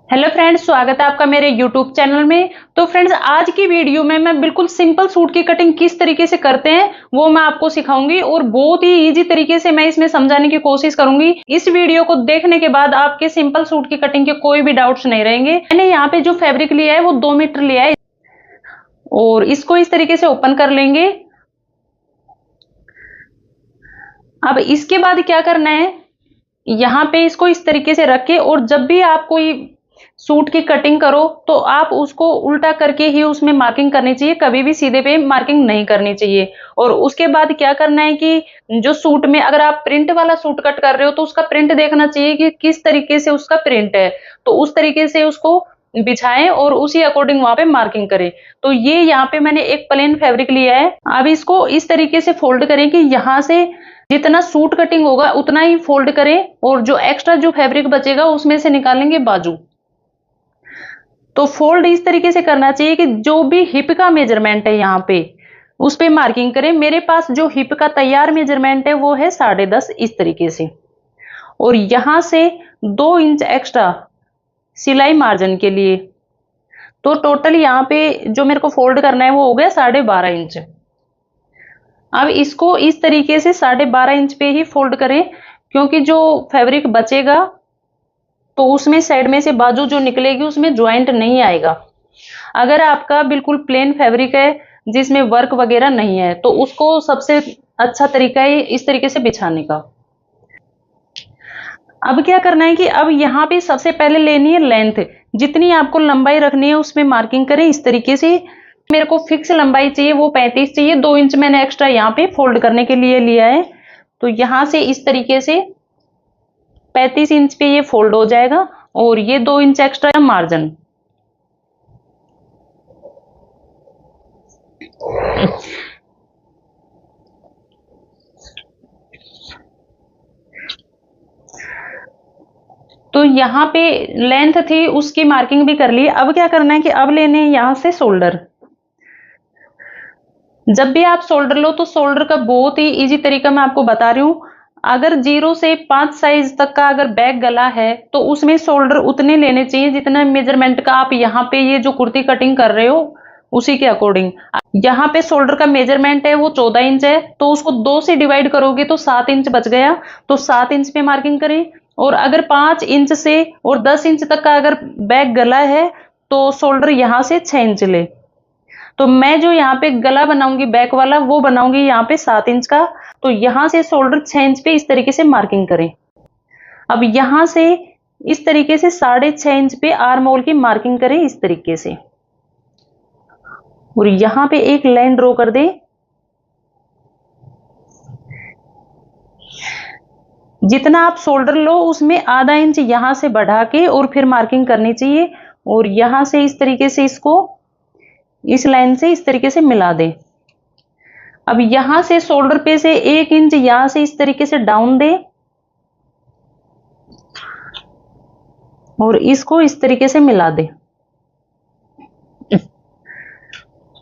Hello friends, स्वागत है आपका मेरे यूट्यूब चैनल में। तो फ्रेंड्स, आज की वीडियो में मैं बिल्कुल सिंपल सूट की कटिंग किस तरीके से करते हैं वो मैं आपको सिखाऊंगी और बहुत ही इजी तरीके से मैं इसमें समझाने की कोशिश करूंगी। इस वीडियो को देखने के बाद आपके सिंपल सूट की कटिंग के कोई भी डाउट्स नहीं रहेंगे। मैंने यहाँ पे जो फैब्रिक लिया है वो 2 मीटर लिया है और इसको इस तरीके से ओपन कर लेंगे। अब इसके बाद क्या करना है, यहाँ पे इसको इस तरीके से रख के, और जब भी आप कोई सूट की कटिंग करो तो आप उसको उल्टा करके ही उसमें मार्किंग करनी चाहिए, कभी भी सीधे पे मार्किंग नहीं करनी चाहिए। और उसके बाद क्या करना है कि जो सूट में अगर आप प्रिंट वाला सूट कट कर रहे हो तो उसका प्रिंट देखना चाहिए कि किस तरीके से उसका प्रिंट है, तो उस तरीके से उसको बिछाएं और उसी अकॉर्डिंग वहां पे मार्किंग करें। तो ये यहाँ पे मैंने एक प्लेन फैब्रिक लिया है। अब इसको इस तरीके से फोल्ड करें कि यहाँ से जितना सूट कटिंग होगा उतना ही फोल्ड करें, और जो एक्स्ट्रा जो फैब्रिक बचेगा उसमें से निकालेंगे बाजू। तो फोल्ड इस तरीके से करना चाहिए कि जो भी हिप का मेजरमेंट है यहाँ पे उस पे मार्किंग करें। मेरे पास जो हिप का तैयार मेजरमेंट है वो है 10.5 इस तरीके से, और यहां से 2 इंच एक्स्ट्रा सिलाई मार्जिन के लिए। तो टोटल यहाँ पे जो मेरे को फोल्ड करना है वो हो गया 12.5 इंच। अब इसको इस तरीके से 12.5 इंच पे ही फोल्ड करें, क्योंकि जो फैब्रिक बचेगा तो उसमें साइड में से बाजू जो निकलेगी उसमें ज्वाइंट नहीं आएगा। अगर आपका बिल्कुल प्लेन फैब्रिक है जिसमें वर्क वगैरह नहीं है तो उसको सबसे अच्छा तरीका है इस तरीके से बिछाने का। अब क्या करना है कि अब यहाँ पे सबसे पहले लेनी है लेंथ, जितनी आपको लंबाई रखनी है उसमें मार्किंग करें इस तरीके से। मेरे को फिक्स लंबाई चाहिए, वो 35 चाहिए। 2 इंच मैंने एक्स्ट्रा यहाँ पे फोल्ड करने के लिए लिया है। तो यहाँ से इस तरीके से 35 इंच पे ये फोल्ड हो जाएगा, और ये 2 इंच एक्स्ट्रा मार्जिन। तो यहाँ पे लेंथ थी उसकी मार्किंग भी कर ली। अब क्या करना है कि अब लेने हैं यहाँ से शोल्डर। जब भी आप शोल्डर लो तो शोल्डर का बहुत ही इजी तरीका मैं आपको बता रही हूँ। अगर 0 से 5 साइज तक का अगर बैक गला है तो उसमें शोल्डर उतने लेने चाहिए जितना मेजरमेंट का आप यहाँ पे ये जो कुर्ती कटिंग कर रहे हो उसी के अकॉर्डिंग। यहाँ पे शोल्डर का मेजरमेंट है वो 14 इंच है, तो उसको 2 से डिवाइड करोगे तो 7 इंच बच गया। तो 7 इंच पे मार्किंग करें। और अगर 5 इंच से और 10 इंच तक का अगर बैक गला है तो शोल्डर यहाँ से 6 इंच ले। तो मैं जो यहाँ पे गला बनाऊंगी बैक वाला वो बनाऊंगी यहाँ पे 7 इंच का। तो यहाँ से शोल्डर 6 इंच पे इस तरीके से मार्किंग करें। अब यहाँ से इस तरीके से 6.5 इंच पे आर्म होल की मार्किंग करें इस तरीके से, और यहाँ पे एक लाइन ड्रॉ कर दें। जितना आप शोल्डर लो उसमें आधा इंच यहाँ से बढ़ा के और फिर मार्किंग करनी चाहिए, और यहाँ से इस तरीके से इसको इस लाइन से इस तरीके से मिला दें। अब यहां से शोल्डर पे से 1 इंच यहां से इस तरीके से डाउन दें और इसको इस तरीके से मिला दें।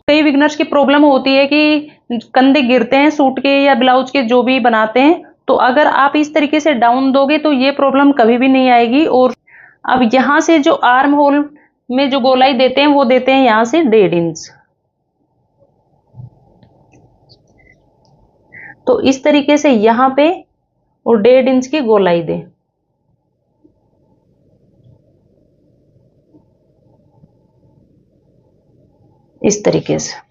कई बिगनर्स की प्रॉब्लम होती है कि कंधे गिरते हैं सूट के या ब्लाउज के जो भी बनाते हैं, तो अगर आप इस तरीके से डाउन दोगे तो ये प्रॉब्लम कभी भी नहीं आएगी। और अब यहां से जो आर्म होल में जो गोलाई देते हैं वो देते हैं यहां से 1.5 इंच। तो इस तरीके से यहां पे और 1.5 इंच की गोलाई दें। इस तरीके से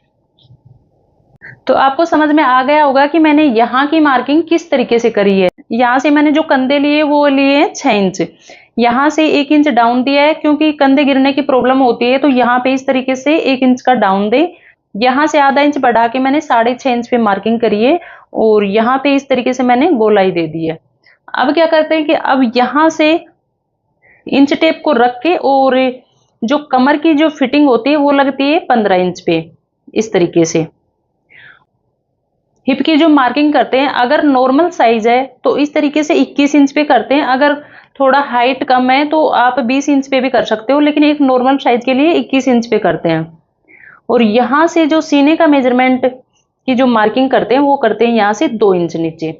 तो आपको समझ में आ गया होगा कि मैंने यहाँ की मार्किंग किस तरीके से करी है। यहाँ से मैंने जो कंधे लिए वो लिए हैं 6 इंच, यहाँ से 1 इंच डाउन दिया है क्योंकि कंधे गिरने की प्रॉब्लम होती है। तो यहाँ पे इस तरीके से 1 इंच का डाउन दे। यहाँ से आधा इंच बढ़ा के मैंने 6.5 इंच पे मार्किंग करी है, और यहाँ पे इस तरीके से मैंने गोलाई दे दी है। अब क्या करते हैं कि अब यहाँ से इंच टेप को रख के, और जो कमर की जो फिटिंग होती है वो लगती है 15 इंच पे इस तरीके से। हिप की जो मार्किंग करते हैं अगर नॉर्मल साइज है तो इस तरीके से 21 इंच पे करते हैं। अगर थोड़ा हाइट कम है तो आप 20 इंच पे भी कर सकते हो, लेकिन एक नॉर्मल साइज के लिए 21 इंच पे करते हैं। और यहां से जो सीने का मेजरमेंट की जो मार्किंग करते हैं वो करते हैं यहां से 2 इंच नीचे।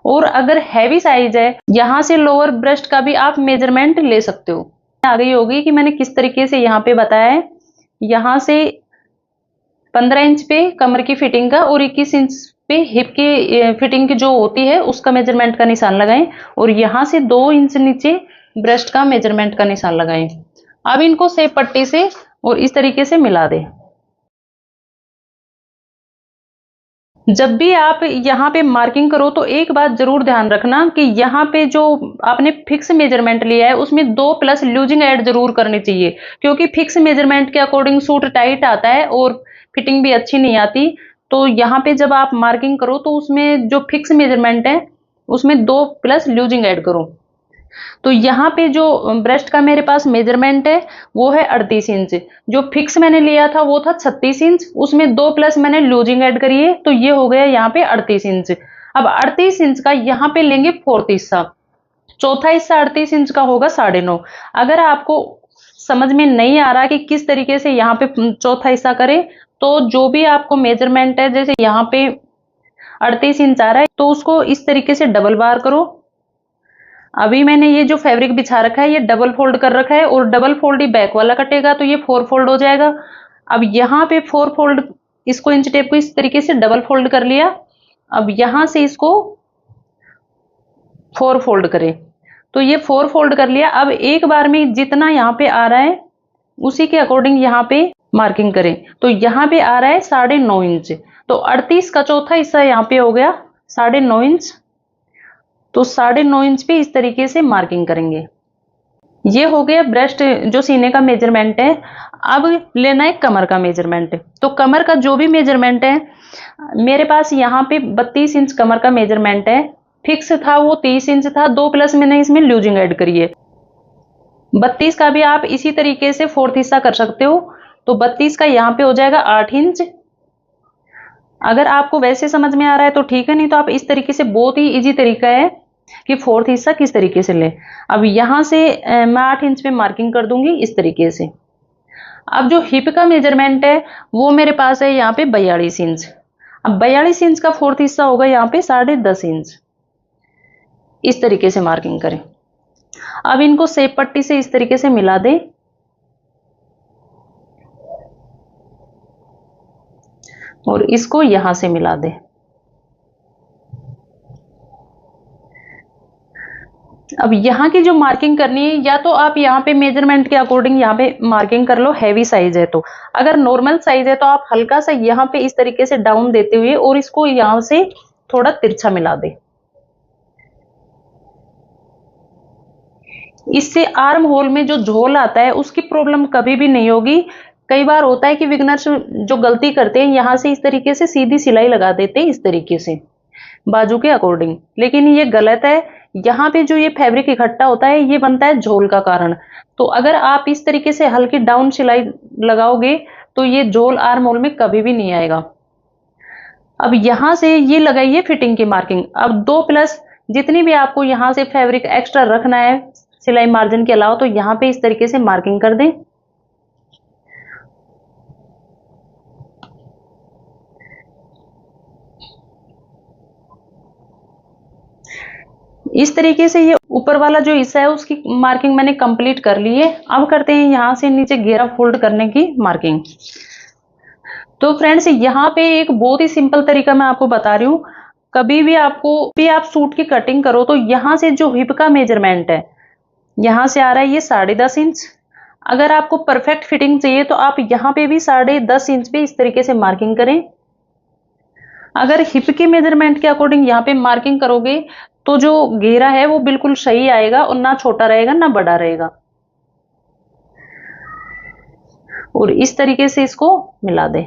और अगर हैवी साइज है यहां से लोअर ब्रेस्ट का भी आप मेजरमेंट ले सकते हो। आ गई होगी कि मैंने किस तरीके से यहाँ पे बताया है। यहाँ से 15 इंच पे कमर की फिटिंग का और 21 इंच पे हिप की फिटिंग की जो होती है उसका मेजरमेंट का निशान लगाएं और यहाँ से 2 इंच नीचे ब्रेस्ट का मेजरमेंट का निशान लगाएं। अब इनको सेप पट्टी से और इस तरीके से मिला दें। जब भी आप यहाँ पे मार्किंग करो तो एक बात जरूर ध्यान रखना कि यहाँ पे जो आपने फिक्स मेजरमेंट लिया है उसमें 2 प्लस लूजिंग ऐड जरूर करनी चाहिए, क्योंकि फिक्स मेजरमेंट के अकॉर्डिंग सूट टाइट आता है और फिटिंग भी अच्छी नहीं आती। तो यहाँ पे जब आप मार्किंग करो तो उसमें जो फिक्स मेजरमेंट है उसमें 2 प्लस लूजिंग ऐड करो। तो यहाँ पे जो ब्रेस्ट का मेरे पास मेजरमेंट है वो है 38 इंच। जो फिक्स मैंने लिया था वो था 36 इंच, उसमें 2 प्लस मैंने लूजिंग ऐड करी है तो ये हो गया यहाँ पे 38 इंच। अब 38 इंच का यहाँ पे लेंगे फोर्थ हिस्सा, चौथा हिस्सा 38 इंच का होगा 9.5। अगर आपको समझ में नहीं आ रहा कि किस तरीके से यहाँ पे चौथा हिस्सा करें, तो जो भी आपको मेजरमेंट है, जैसे यहाँ पे 38 इंच आ रहा है तो उसको इस तरीके से डबल बार करो। अभी मैंने ये जो फैब्रिक बिछा रखा है ये डबल फोल्ड कर रखा है और डबल फोल्ड ही बैक वाला कटेगा तो ये 4 फोल्ड हो जाएगा। अब यहाँ पे 4 फोल्ड, इसको इंच टेप को इस तरीके से डबल फोल्ड कर लिया। अब यहाँ से इसको 4 फोल्ड करें तो ये 4 फोल्ड कर लिया। अब एक बार में जितना यहाँ पे आ रहा है उसी के अकॉर्डिंग यहाँ पे मार्किंग करें। तो यहाँ पे आ रहा है 9.5 इंच, तो 38 का चौथा हिस्सा यहाँ पे हो गया 9.5 इंच। तो 9.5 इंच पे इस तरीके से मार्किंग करेंगे। ये हो गया ब्रेस्ट जो सीने का मेजरमेंट है। अब लेना है कमर का मेजरमेंट। तो कमर का जो भी मेजरमेंट है, मेरे पास यहाँ पे 32 इंच कमर का मेजरमेंट है। फिक्स था वो 30 इंच था, 2 प्लस मैंने इसमें लूजिंग ऐड करी है। 32 का भी आप इसी तरीके से फोर्थ हिस्सा कर सकते हो। तो 32 का यहाँ पे हो जाएगा 8 इंच। अगर आपको वैसे समझ में आ रहा है तो ठीक है, नहीं तो आप इस तरीके से, बहुत ही इजी तरीका है कि फोर्थ हिस्सा किस तरीके से लें। अब यहां से मैं 8 इंच पे मार्किंग कर दूंगी इस तरीके से। अब जो हिप का मेजरमेंट है वो मेरे पास है यहाँ पे 42 इंच। अब 42 इंच का फोर्थ हिस्सा होगा यहाँ पे 10.5 इंच। इस तरीके से मार्किंग करें। अब इनको सेप पट्टी से इस तरीके से मिला दें और इसको यहां से मिला दें। अब यहाँ की जो मार्किंग करनी है, या तो आप यहाँ पे मेजरमेंट के अकॉर्डिंग यहाँ पे मार्किंग कर लो, हैवी साइज है तो। अगर नॉर्मल साइज है तो आप हल्का सा यहाँ पे इस तरीके से डाउन देते हुए और इसको यहाँ से थोड़ा तिरछा मिला दे। इससे आर्म होल में जो झोल आता है उसकी प्रॉब्लम कभी भी नहीं होगी। कई बार होता है कि विगनर्स जो गलती करते हैं यहाँ से इस तरीके से सीधी सिलाई लगा देते हैं इस तरीके से बाजू के अकॉर्डिंग, लेकिन ये गलत है। यहाँ पे जो ये फैब्रिक इकट्ठा होता है ये बनता है झोल का कारण। तो अगर आप इस तरीके से हल्की डाउन सिलाई लगाओगे तो ये झोल आर्म होल में कभी भी नहीं आएगा। अब यहाँ से ये लगाइए फिटिंग की मार्किंग। अब 2 प्लस जितनी भी आपको यहाँ से फैब्रिक एक्स्ट्रा रखना है सिलाई मार्जिन के अलावा, तो यहाँ पे इस तरीके से मार्किंग कर दें। इस तरीके से ये ऊपर वाला जो हिस्सा है उसकी मार्किंग मैंने कंप्लीट कर ली है। अब करते हैं यहाँ से नीचे घेरा फोल्ड करने की मार्किंग। तो फ्रेंड्स यहाँ पे एक बहुत ही सिंपल तरीका मैं आपको बता रही हूँ। कभी भी आप सूट की कटिंग करो तो यहाँ से जो हिप का मेजरमेंट है यहाँ से आ रहा है ये 10.5 इंच। अगर आपको परफेक्ट फिटिंग चाहिए तो आप यहाँ पे भी 10.5 इंच पे इस तरीके से मार्किंग करें। अगर हिप के मेजरमेंट के अकॉर्डिंग यहाँ पे मार्किंग करोगे तो जो घेरा है वो बिल्कुल सही आएगा और ना छोटा रहेगा ना बड़ा रहेगा। और इस तरीके से इसको मिला दें।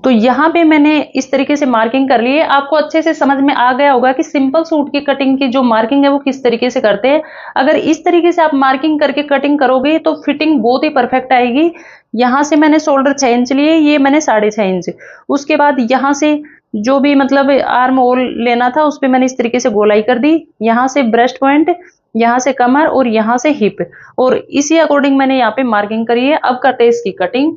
तो यहाँ पे मैंने इस तरीके से मार्किंग कर ली है। आपको अच्छे से समझ में आ गया होगा कि सिंपल सूट की कटिंग की जो मार्किंग है वो किस तरीके से करते हैं। अगर इस तरीके से आप मार्किंग करके कटिंग करोगे तो फिटिंग बहुत ही परफेक्ट आएगी। यहाँ से मैंने शोल्डर 6 इंच लिए, ये मैंने 6.5 इंच। उसके बाद यहाँ से जो भी मतलब आर्म होल लेना था उस पर मैंने इस तरीके से गोलाई कर दी। यहाँ से ब्रेस्ट पॉइंट, यहाँ से कमर और यहाँ से हिप, और इसी अकॉर्डिंग मैंने यहाँ पे मार्किंग करी है। अब करते हैं इसकी कटिंग।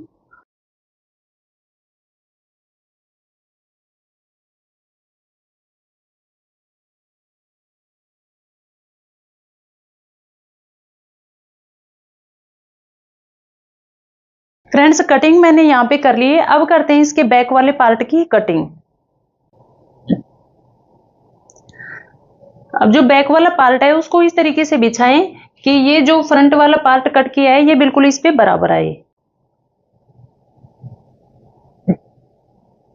फ्रेंड्स कटिंग मैंने यहाँ पे कर ली है। अब करते हैं इसके बैक वाले पार्ट की कटिंग। अब जो बैक वाला पार्ट है उसको इस तरीके से बिछाएं कि ये जो फ्रंट वाला पार्ट कट किया है ये बिल्कुल इस पे बराबर आए।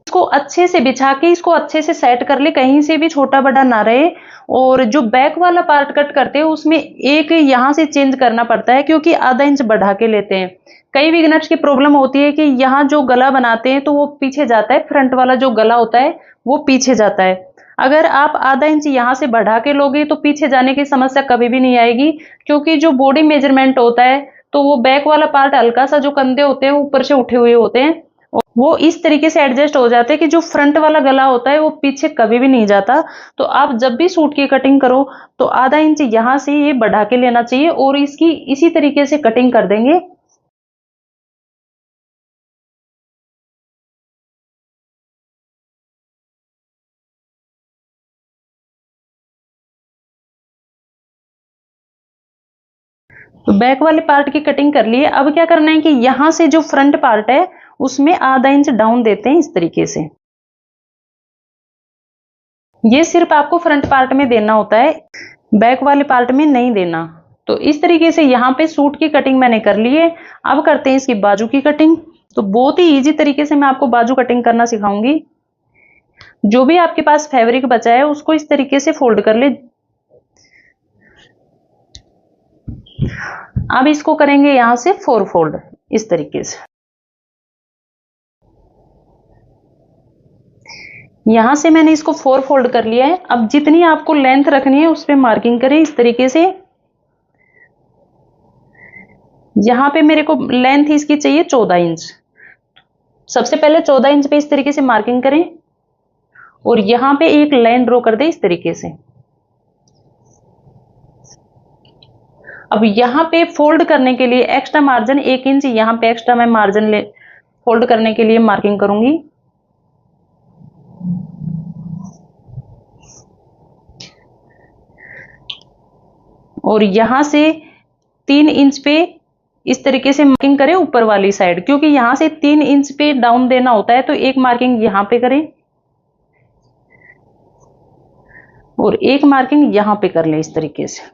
इसको अच्छे से बिछा के इसको अच्छे से सेट कर ले, कहीं से भी छोटा बड़ा ना रहे। और जो बैक वाला पार्ट कट करते हैं उसमें एक यहां से चेंज करना पड़ता है, क्योंकि आधा इंच बढ़ा के लेते हैं। कई बिगिनर्स की प्रॉब्लम होती है कि यहाँ जो गला बनाते हैं तो वो पीछे जाता है, फ्रंट वाला जो गला होता है वो पीछे जाता है। अगर आप आधा इंच यहाँ से बढ़ा के लोगे तो पीछे जाने की समस्या कभी भी नहीं आएगी, क्योंकि जो बॉडी मेजरमेंट होता है तो वो बैक वाला पार्ट हल्का सा जो कंधे होते हैं ऊपर से उठे हुए होते हैं, वो इस तरीके से एडजस्ट हो जाते हैं कि जो फ्रंट वाला गला होता है वो पीछे कभी भी नहीं जाता। तो आप जब भी सूट की कटिंग करो तो आधा इंच यहाँ से ये बढ़ा के लेना चाहिए और इसकी इसी तरीके से कटिंग कर देंगे। तो बैक वाले पार्ट की कटिंग कर ली है। अब क्या करना है कि यहां से जो फ्रंट पार्ट है उसमें आधा इंच डाउन देते हैं इस तरीके से। ये सिर्फ आपको फ्रंट पार्ट में देना होता है, बैक वाले पार्ट में नहीं देना। तो इस तरीके से यहाँ पे सूट की कटिंग मैंने कर ली है। अब करते हैं इसकी बाजू की कटिंग। तो बहुत ही इजी तरीके से मैं आपको बाजू कटिंग करना सिखाऊंगी। जो भी आपके पास फैब्रिक बचा है उसको इस तरीके से फोल्ड कर ले। अब इसको करेंगे यहां से 4 फोल्ड इस तरीके से। यहां से मैंने इसको 4 फोल्ड कर लिया है। अब जितनी आपको लेंथ रखनी है उस पे मार्किंग करें इस तरीके से। यहां पे मेरे को लेंथ इसकी चाहिए 14 इंच। सबसे पहले 14 इंच पे इस तरीके से मार्किंग करें और यहां पे एक लाइन ड्रॉ कर दे इस तरीके से। अब यहां पे फोल्ड करने के लिए एक्स्ट्रा मार्जिन 1 इंच यहां पे एक्स्ट्रा मैं मार्जिन ले फोल्ड करने के लिए मार्किंग करूंगी। और यहां से 3 इंच पे इस तरीके से मार्किंग करें ऊपर वाली साइड, क्योंकि यहां से 3 इंच पे डाउन देना होता है। तो एक मार्किंग यहां पे करें और एक मार्किंग यहां पे कर लें इस तरीके से।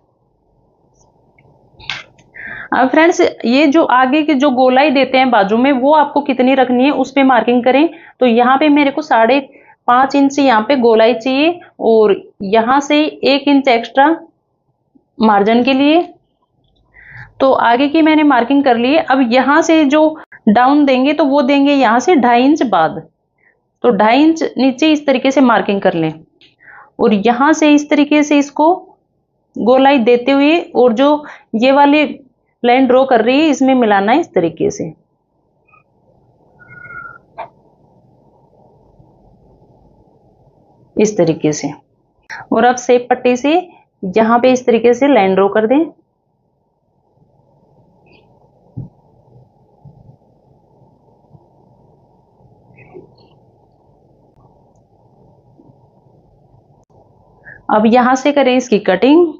अब फ्रेंड्स ये जो आगे की जो गोलाई देते हैं बाजू में वो आपको कितनी रखनी है उस पे मार्किंग करें। तो यहाँ पे मेरे को 5.5 इंच यहाँ पे गोलाई चाहिए और यहां से 1 इंच एक्स्ट्रा मार्जिन के लिए। तो आगे की मैंने मार्किंग कर ली है। अब यहां से जो डाउन देंगे तो वो देंगे यहां से 2.5 इंच बाद। तो 2.5 इंच नीचे इस तरीके से मार्किंग कर लें और यहां से इस तरीके से इसको गोलाई देते हुए और जो ये वाली लाइन ड्रॉ कर रही है इसमें मिलाना है इस तरीके से। इस तरीके से। और अब सेप पट्टी से यहां पे इस तरीके से लाइन ड्रॉ कर दें। अब यहां से करें इसकी कटिंग।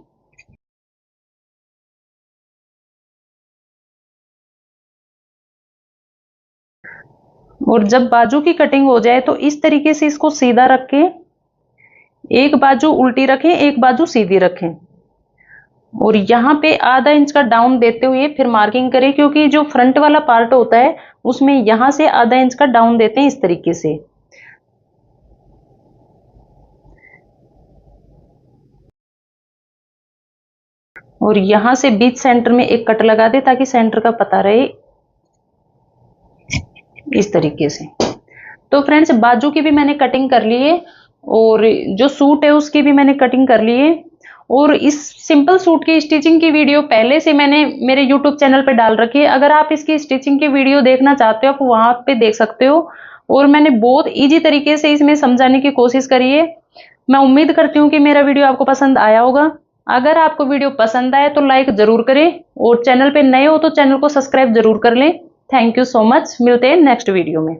और जब बाजू की कटिंग हो जाए तो इस तरीके से इसको सीधा रख के एक बाजू उल्टी रखें, एक बाजू सीधी रखें और यहाँ पे आधा इंच का डाउन देते हुए फिर मार्किंग करें, क्योंकि जो फ्रंट वाला पार्ट होता है उसमें यहां से आधा इंच का डाउन देते हैं इस तरीके से। और यहां से बीच सेंटर में एक कट लगा दे ताकि सेंटर का पता रहे इस तरीके से। तो फ्रेंड्स बाजू की भी मैंने कटिंग कर ली है और जो सूट है उसकी भी मैंने कटिंग कर ली है। और इस सिंपल सूट की स्टिचिंग की वीडियो पहले से मैंने मेरे YouTube चैनल पे डाल रखी है। अगर आप इसकी स्टिचिंग की वीडियो देखना चाहते हो आप वहां पे देख सकते हो। और मैंने बहुत इजी तरीके से इसमें समझाने की कोशिश करी है। मैं उम्मीद करती हूँ कि मेरा वीडियो आपको पसंद आया होगा। अगर आपको वीडियो पसंद आए तो लाइक जरूर करें और चैनल पे नए हो तो चैनल को सब्सक्राइब जरूर कर लें। Thank you so much. मिलते हैं नेक्स्ट वीडियो में।